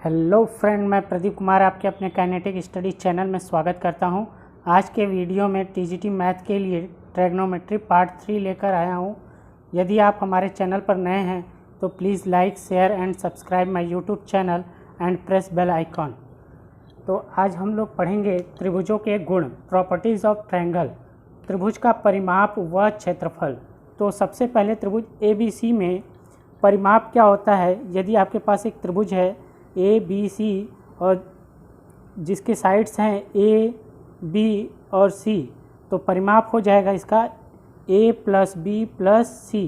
Hello friend, मैं प्रदीप कुमार आपके अपने काइनेटिक स्टडी चैनल में स्वागत करता हूं। आज के वीडियो में टीजीटी मैथ के लिए ट्रिग्नोमेट्री पार्ट 3 लेकर आया हूं। यदि आप हमारे चैनल पर नए हैं तो please like, share and subscribe my YouTube channel and press bell icon. तो आज हम लोग पढ़ेंगे त्रिभुजों के गुण, प्रॉपर्टीज़ ऑफ ट्रायंगल, त्रिभुज का परिमाप व क्षेत्रफल। तो सबसे पहले त्रिभुज ABC में परिमाप क्या होता है। यदि आपके पास एक त्रिभुज है ABC और जिसके साइड्स हैं A, B और C, तो परिमाप हो जाएगा इसका A + B + C,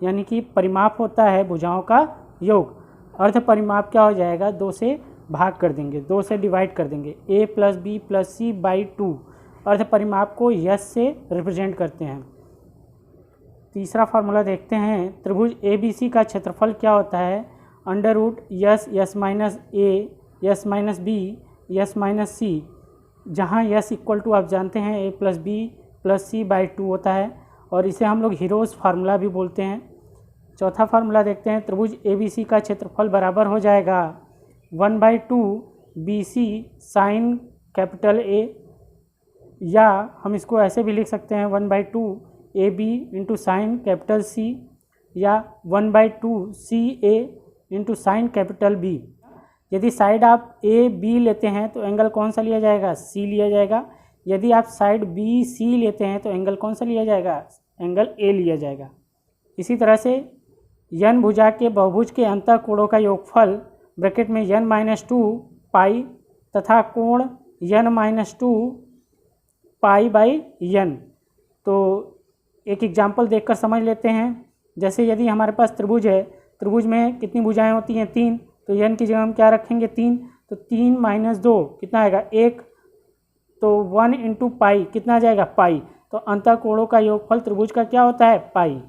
यानी कि परिमाप होता है भुजाओं का योग। अर्ध परिमाप क्या हो जाएगा, 2 से भाग कर देंगे, 2 से डिवाइड कर देंगे, A + B + C / 2। अर्ध परिमाप को यश से रिप्रेजेंट करते हैं। तीसरा फार्मूला देखते हैं, त्रिभुज ABC का क्षेत्रफल क्या होता है, √ yes yes minus A s minus B S minus C, जहाँ यस इक्वल टू आप जानते हैं A + B + C / 2 होता है और इसे हम लोग हीरोज़ फार्मूला भी बोलते हैं। चौथा फार्मूला देखते हैं, त्रिभुज ABC का क्षेत्रफल बराबर हो जाएगा 1/2 BC साइन कैपिटल A, या हम इसको ऐसे भी लिख सकते हैं 1/2 AB into sine capital C, या 1/2 CA into sine capital B। यदि साइड आप AB लेते हैं तो एंगल कौन सा लिया जाएगा, C लिया जाएगा। यदि आप साइड BC लेते हैं तो एंगल कौन सा लिया जाएगा, एंगल A लिया जाएगा। इसी तरह से n भुजा के बहुभुज के अंतः कोणों का योगफल ब्रैकेट में n-2 पाई तथा कोण n-2 पाई/n। तो एक एग्जाम्पल देखकर समझ लेते हैं। जैसे यदि हमारे पास त्रिभुज है, त्रिभुज में कितनी भुजाएं होती हैं, 3, तो n की जगह हम क्या रखेंगे, 3। तो 3 - 2 कितना आएगा, 1। तो 1 × पाई कितना आ जाएगा, पाई। तो अंतः कोणों का योगफल त्रिभुज का क्या होता है, पाई।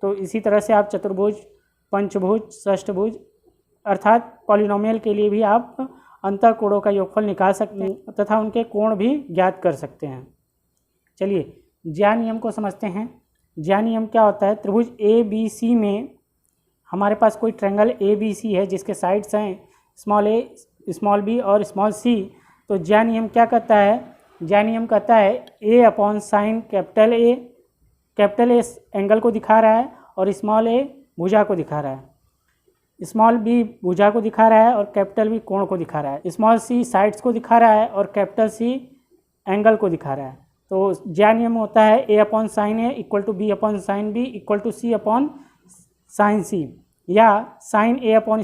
तो इसी तरह से आप चतुर्भुज, पंचभुज, षष्ठभुज अर्थात पॉलिनोमियल के लिए भी आप अंतः कोणों का योगफल निकाल सकते हैं तथा उनके कोण भी ज्ञात कर सकते हैं। चलिए ज्या नियम को समझते हैं। ज्या नियम क्या होता है, त्रिभुज ABC में हमारे पास कोई ट्रायंगल ABC है जिसके साइड्स हैं a, b और c। तो ज्या नियम क्या कहता है, ज्या नियम कहता है A/sin कैपिटल A एंगल को दिखा रहा है और a भुजा को दिखा रहा है, b भुजा को दिखा रहा है और B कोण को दिखा रहा है, c साइड्स को दिखा रहा है और C एंगल को दिखा रहा है। तो ज्या नियम होता है A/sin A = B/sin B = C/sin C, या sin A/a =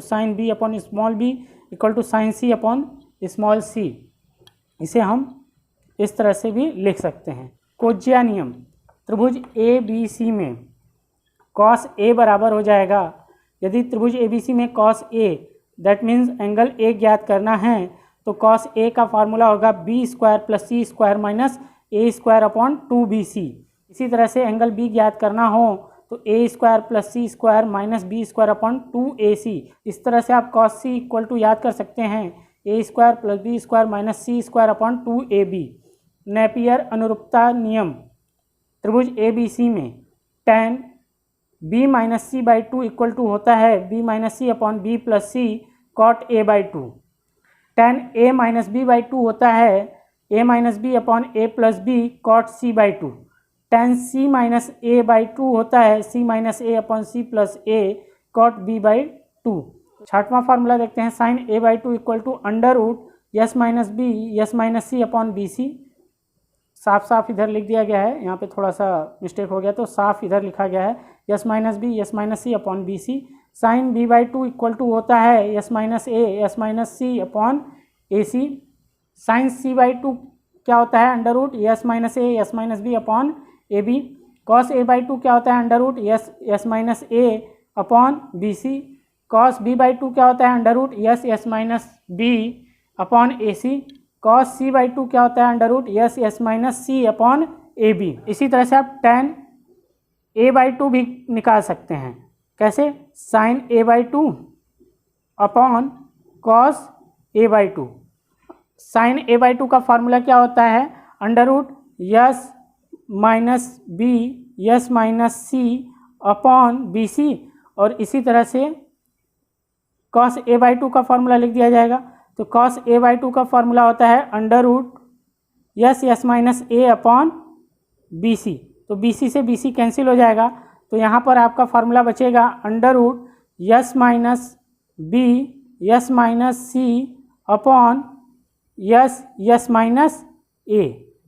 sin B/b = sin C/c। इसे हम इस तरह से भी लिख सकते हैं। कोज्या नियम, त्रिभुज ABC में cos A बराबर हो जाएगा, यदि त्रिभुज ABC में cos A that means angle A ज्ञात करना है तो cos A का फार्मूला होगा B² + C² - A² / 2BC। इसी तरह से एंगल B ज्ञात करना हो तो A² + C² - B² / 2AC। इस तरह से आप cos C = याद कर सकते हैं A² + B² - C² / 2AB। Napier अनुरूपता नियम, त्रिभुज ABC में tan B - C/2 = होता है B - C/B + C cot A/2। tan A - B/2 होता है A - B/A + B cot C/2। tan C - A/2 होता है C - A/C + A cot B/2। छठवां फार्मूला देखते हैं, sin A/2 = yes minus B yes minus सी upon BC। साफ साफ इधर लिख दिया गया है, यहाँ पे थोड़ा सा मिस्टेक हो गया तो साफ इधर लिखा गया है s minus B yes minus सी अपॉन BC। साइन B/2 होता है s minus A s minus C upon AC। Sine C/2 क्या होता है, √ yes minus A s minus B upon AB। Cos A/2 क्या होता है, √ yes minus A upon BC। Cos B/2 क्या होता है, √ yes minus B upon AC। Cos C/2 क्या होता है, √ yes minus C upon AB। इसी तरह से आप tan A/2 भी निकाल सकते हैं। कैसे, sign A/2 upon cos A/2। Sign A/2 का फार्मूला क्या होता है, √ yes minus B S minus C upon BC। और इसी तरह से कॉस ए बाई टू का फॉर्मूला लिख दिया जाएगा। तो कॉस ए बाई टू का फॉर्मूला होता है under root yes yes minus A upon B C. तो बी सी से बी सी कैंसिल हो जाएगा, तो यहाँ पर आपका फार्मूला बचेगा under root yes minus B yes minus C upon S yes minus A.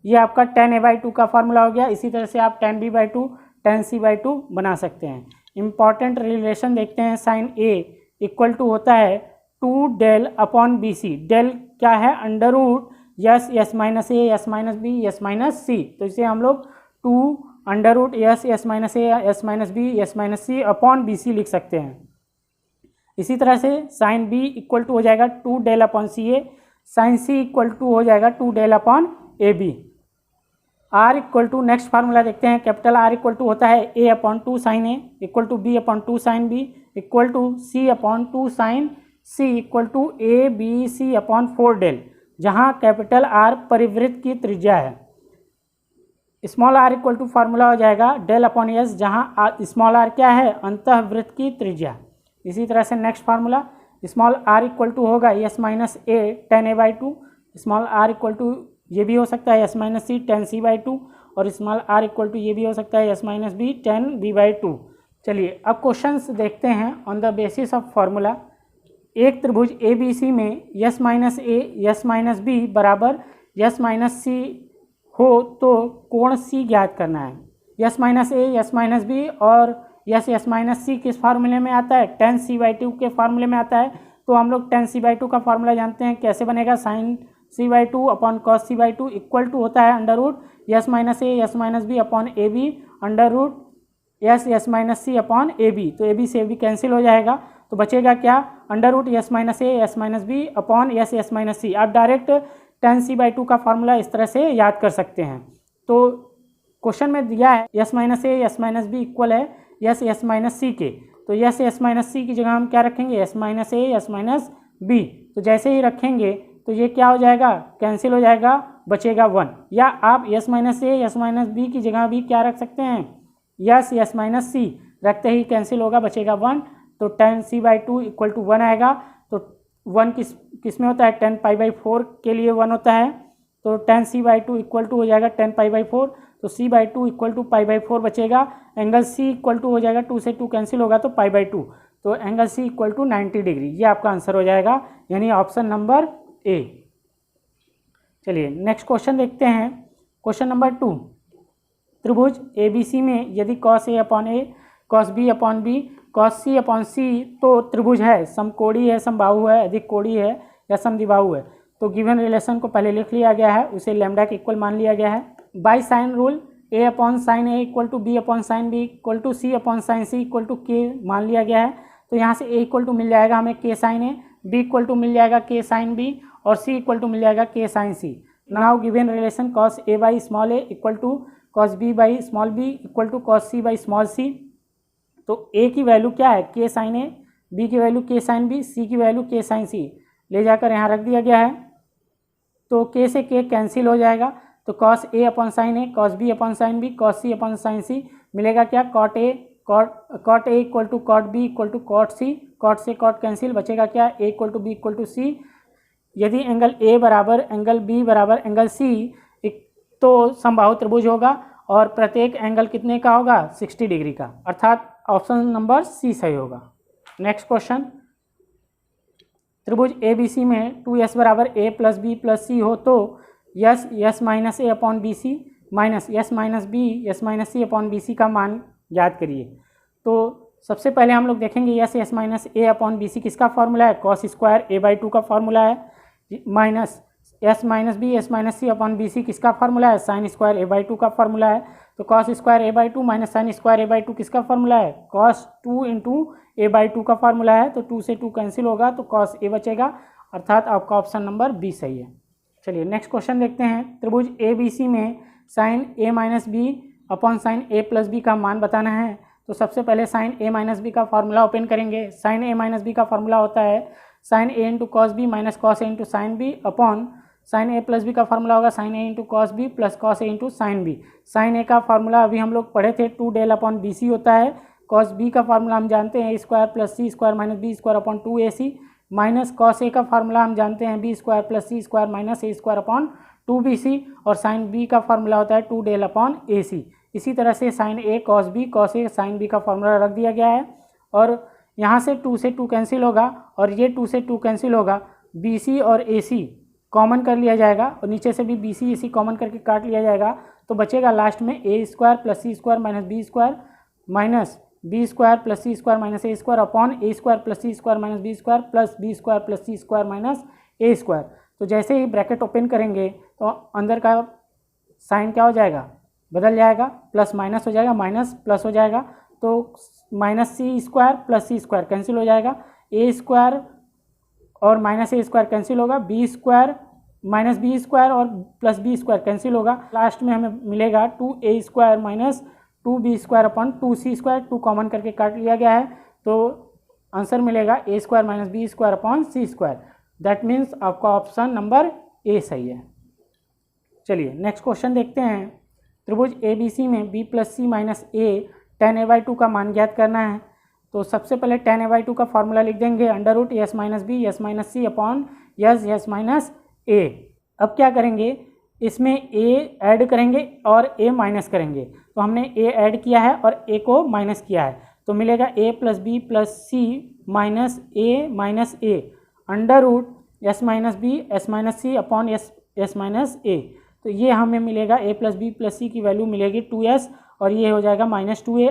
ये आपका tan a बाई टू का फार्मूला हो गया। इसी तरह से आप tan b by two tan c by two बना सकते हैं। इम्पॉर्टेंट रिलेशन देखते हैं, साइन a इक्वल टू होता है 2 del upon B C. Del क्या है, under root yes yes minus ए yes minus B yes minus C. तो इसे हम लोग 2 under root yes yes minus ए yes minus B yes minus सी अपॉन बी सी लिख सकते हैं। इसी तरह से साइन b इक्वल टू हो जाएगा 2 del upon C A, sine c equal to हो जाएगा 2 del upon A B. R equal to, next formula देखते हैं, कैपिटल आर इक्वल टू होता है A upon 2 sine A equal to B upon 2 sine B equal to C upon 2 sine C equal to A B C upon 4 del, जहाँ capital R परिवृत्त की त्रिज्या है। Small R equal to formula हो जाएगा del upon S, जहाँ small R क्या है, अंतःवृत्त की त्रिज्या। इसी तरह से next formula small R equal to होगा S minus A tan a by two, small R equal to ये भी हो सकता है S minus C tan c by two, और स्मॉल आर इक्वल टू ये भी हो सकता है S minus B tan b by two. चलिए अब क्वेश्चंस देखते हैं on the basis of formula. एक त्रिभुज ए बी सी में यस माइनस ए यस माइनस बी बराबर यस माइनस सी हो तो कोण सी ज्ञात करना है। यस माइनस ए यस माइनस बी और यस यस माइनस सी किस फार्मूले में आता है, tan c बाई टू के फार्मूले में आता है। तो हम लोग tan c बाई टू का फार्मूला जानते हैं, कैसे बनेगा, sine c by two upon cos c by two equal to होता है अंडर रूट यस माइनस ए यस माइनस बी अपॉन ए b under root yes yes minus सी अपॉन ए b. तो a B से A B cancel हो जाएगा, तो बचेगा क्या, under root yes minus ए yes minus B upon S yes minus C. आप direct tan c by two का formula इस तरह से याद कर सकते हैं। तो क्वेश्चन में दिया है यस माइनस ए यस माइनस बी इक्वल है यस यस माइनस सी के, तो यस यस माइनस सी की जगह हम क्या रखेंगे, यस माइनस ए यस माइनस बी। तो जैसे ही रखेंगे तो ये क्या हो जाएगा, कैंसिल हो जाएगा, बचेगा 1। या आप यस माइनस ए यस माइनस बी की जगह भी क्या रख सकते हैं, यस यस माइनस सी, रखते ही कैंसिल होगा, बचेगा 1। तो tan c by two equal to 1 आएगा। तो 1 किस में होता है, tan पाई बाई 4 के लिए 1 होता है। तो tan c by two equal to हो जाएगा tan पाई बाई 4, तो c by two equal to pi by 4 बचेगा। एंगल c इक्वल टू हो जाएगा 2 से 2 कैंसिल होगा तो पाई बाई 2, तो angle c equal to 90 degree. ये आपका आंसर हो जाएगा, यानी ऑप्शन नंबर ए। चलिए नेक्स्ट क्वेश्चन देखते हैं, क्वेश्चन नंबर 2। त्रिभुज ए बी सी में यदि cos A upon A cos B upon B cos C upon C तो त्रिभुज है, समकोणीय है, समबाहु है, अधिक कोणीय है या समद्विबाहु है। तो गिवन रिलेशन को पहले लिख लिया गया है, उसे लैम्डा के इक्वल मान लिया गया है। By sine rule a upon sine A equal to B upon sine B equal to C upon sine C equal to k मान लिया गया है। तो यहाँ से ए इक्वल टू मिल जाएगा हमें K sine A, B equal to मिल जाएगा के साइन बी और सी इक्वल टू मिल जाएगा K sine C. Now given relation cos A by small A equal to cos B by small B equal to cos C by small C. तो A की value क्या है, K sine A, B की value K sine B, C की value K sine सी, ले जाकर यहाँ रख दिया गया है। तो के से के कैंसिल हो जाएगा, तो cos A upon sine A, cos B upon sine B, cos C upon sine C, मिलेगा क्या, cot A equal to cot B equal to cot C, cot से कॉट कैंसिल, बचेगा क्या, A equal to B equal to C. यदि angle A बराबर angle B बराबर angle C तो समबाहु त्रिभुज होगा और प्रत्येक एंगल कितने का होगा, 60 डिग्री का, अर्थात ऑप्शन नंबर सी सही होगा। नेक्स्ट क्वेश्चन, त्रिभुज ए बी सी में 2s बराबर a plus B plus C हो तो S minus A upon B C minus S minus B yes minus C upon B C का मान याद करिए। तो सबसे पहले हम लोग देखेंगे S minus A upon B C किसका फॉर्मूला है, cos square A by two का फॉर्मूला है, minus S minus B S minus सी अपॉन बी सी किसका फॉर्मूला है, sine square A by two का फॉर्मूला है। तो cos square A by two minus sine square A by two किसका formula है, cos 2 into A by two का formula है। तो 2 से 2 कैंसिल होगा तो कॉस ए बचेगा, अर्थात आपका ऑप्शन नंबर बी सही है। चलिए नेक्स्ट क्वेश्चन देखते हैं, त्रिभुज ए बी सी में sine A minus B upon sine A plus B का मान बताना है। तो सबसे पहले साइन ए माइनस बी का फॉर्मूला ओपन करेंगे। साइन ए माइनस बी का फॉर्मूला होता है sine A into cos B minus cos A into sine B upon sine A plus B का फॉर्मूला होगा sine A into cos B plus cos A into sine B. Sine A का formula अभी हम लोग पढ़े थे 2 del upon B सी होता है, कॉस बी का फार्मूला हम जानते हैं a² + c² - b² / 2ac, minus cos ए का फार्मूला हम जानते हैं b² + c² - a² / 2bc, और साइन बी का फार्मूला होता है 2del/ac। इसी तरह से sign A cos B, cos A sine B का फार्मूला रख दिया गया है, और यहाँ से 2 से 2 कैंसिल होगा और ये 2 से 2 कैंसिल होगा, BC और AC कॉमन कर लिया जाएगा और नीचे से भी BC AC कॉमन करके काट लिया जाएगा, तो बचेगा लास्ट में a² + c² - b² - b² + c² - a² + c² - b² + c² - a²। तो जैसे ही ब्रैकेट ओपन करेंगे तो अंदर का साइन क्या हो जाएगा, बदल जाएगा, प्लस माइनस हो जाएगा, माइनस प्लस हो जाएगा, तो -c² + c² कैंसिल हो जाएगा, a² और -a² कैंसिल होगा, b² - b² और +b² कैंसिल होगा, लास्ट में हमें मिलेगा 2a² - 2b² / 2c², 2 कॉमन करके काट लिया गया है, तो आंसर मिलेगा a² - b² / c²। That means आपका ऑप्शन नंबर ए सही है। चलिए नेक्स्ट क्वेश्चन देखते हैं। त्रिभुज ABC में b + c - a tan a/2 का मान ज्ञात करना है। तो सबसे पहले tan a/2 का फार्मूला लिख देंगे √s - b s - c / s - a। अब क्या करेंगे, इसमें a ऐड करेंगे और a माइनस करेंगे, तो हमने a ऐड किया है और a को माइनस किया है, तो मिलेगा a + b + c - a - a √s - b s - c / s - a। तो ये हमें मिलेगा a + b + c की वैल्यू मिलेगी 2s, और ये हो जाएगा -2a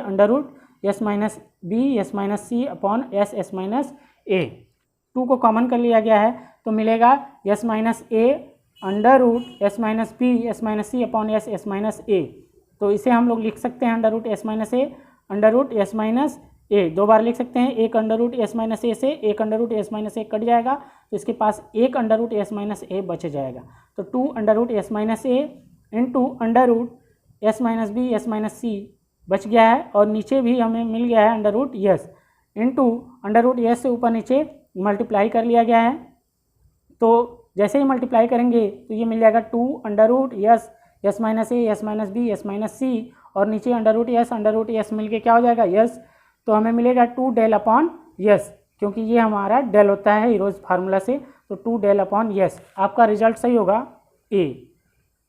√s - b s - c / s - a। 2 को कॉमन कर लिया गया है, तो मिलेगा s - a √s - b s - c / s - a। तो इसे हम लोग लिख सकते हैं √s - a √s - a, 2 बार लिख सकते हैं, एक √s - a से एक √s - a कट जाएगा, तो इसके पास एक √s - a बच जाएगा, तो 2 √s - a into √s - b s - c बच गया है, और नीचे भी हमें मिल गया है √s इंटू √s से ऊपर नीचे मल्टीप्लाई कर लिया गया है। तो जैसे ही मल्टीप्लाई करेंगे तो ये मिल जाएगा 2 √s s - a s - b s - c, और नीचे √s मिल के क्या हो जाएगा यस, तो हमें मिलेगा 2del/s, क्योंकि ये हमारा डेल होता है हीरोज फार्मूला से, तो 2del/s। आपका रिजल्ट सही होगा ए,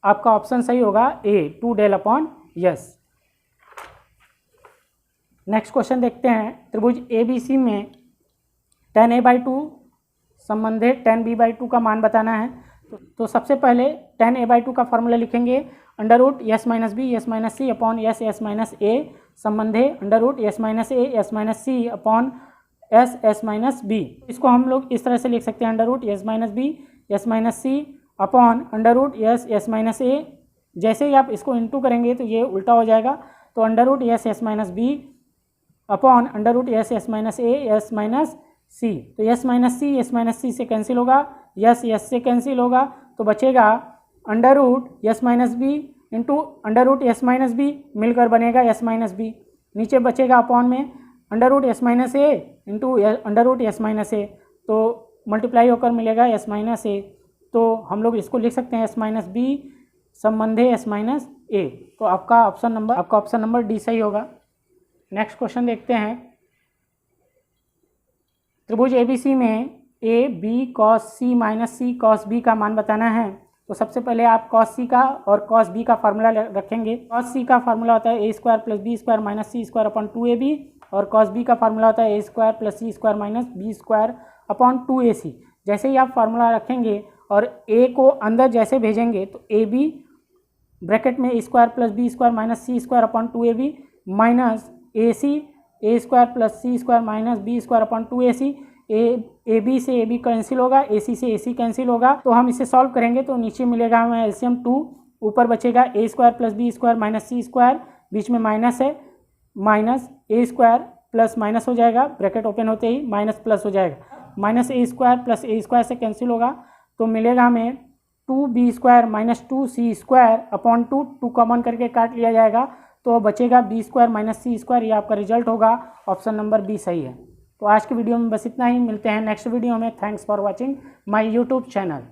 आपका ऑप्शन सही होगा ए 2del/s। नेक्स्ट क्वेश्चन देखते हैं। त्रिभुज ABC में tan a/2 संबंधित tan b/2 का मान बताना है। तो सबसे पहले tan a/2 का फॉर्मूला लिखेंगे √s - b s - c / s a संबंधे √s - a s - c / s b। इसको हम लोग इस तरह से लिख सकते हैं √s - b s - c √s - a। जैसे ही आप इसको इंटू करेंगे तो ये उल्टा हो जाएगा, तो √s - b √s - a s - c, तो s - c से कैंसिल होगा, यस से कैंसिल होगा, तो बचेगा √s - b into √s - b मिलकर बनेगा s - b, नीचे बचेगा अपॉन में √s - a into √s - a, तो मल्टीप्लाई होकर मिलेगा s - a, तो हम लोग इसको लिख सकते हैं s - b संबंधे s - a। तो आपका ऑप्शन नंबर डी सही होगा। नेक्स्ट क्वेश्चन देखते हैं। त्रिभुज ABC में a b cos c - c cos b का मान बताना है। तो सबसे पहले आप cos c का और cos b का फार्मूला रखेंगे। cos c का फार्मूला होता है a² + b² - c² / 2ab, और cos b का फार्मूला होता है a² + c² - b² / 2ac। जैसे ही आप फार्मूला रखेंगे और a को अंदर जैसे भेजेंगे तो ab ब्रैकेट में a² + b² - c² / 2ab minus ac a² + c² - b² / 2ac, ab से ab कैंसिल होगा, ac से ac कैंसिल होगा, तो हम इसे सॉल्व करेंगे तो नीचे मिलेगा हमें एलसीएम 2, ऊपर बचेगा a² + b² - c², बीच में माइनस है, माइनस a² प्लस माइनस हो जाएगा, ब्रैकेट ओपन होते ही माइनस प्लस हो जाएगा, -a² + a² से कैंसिल होगा, तो मिलेगा हमें 2b² - 2c² / 2 कॉमन करके काट लिया जाएगा, तो बचेगा b² - c²। ये आपका रिजल्ट होगा, ऑप्शन नंबर बी सही है। तो आज की वीडियो में बस इतना ही, मिलते हैं नेक्स्ट वीडियो में। Thanks for watching my YouTube channel.